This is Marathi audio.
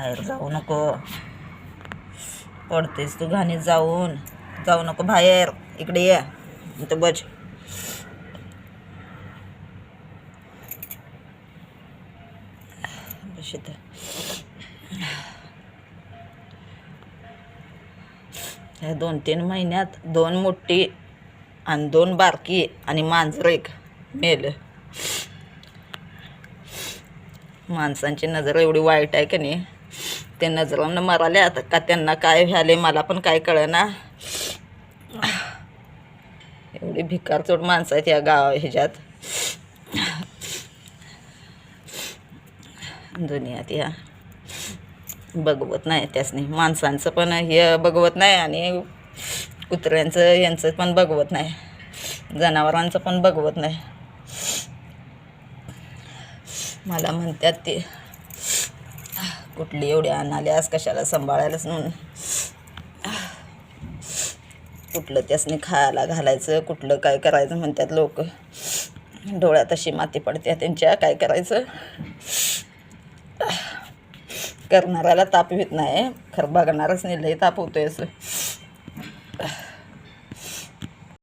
बाहेर जाऊ नको, पडतेस तू घाणीत जाऊ नको बाहेर. इकडे ये, इथं बस. बस इथं. ह्या 2-3 महिन्यात 2 मोठी आणि 2 बारकी आणि मांजर एक मेलं. माणसांची नजर एवढी वाईट आहे की नाही, ते नजरानं मराल्यात का त्यांना काय झाले मला पण काय कळेना. एवढी भिकारचोट माणसं आहेत या ह्याच्यात दुनियात. या बघवत नाही त्यासनी, माणसांचं पण हे बघवत नाही आणि कुत्र्यांचं यांचं पण बघवत नाही, जनावरांचं पण बघवत नाही. मला म्हणतात ते कुठली एवढी आणाल्यास, कशाला सांभाळायलाच म्हणून. कुठलं त्यासनी खायला घालायचं, कुठलं काय करायचं म्हणतात लोक. डोळ्यात अशी माती पडते त्यांच्या. काय करायचं, करणाऱ्याला ताप येत नाही, खरं बघणारच नाही लई ताप होतोय असं.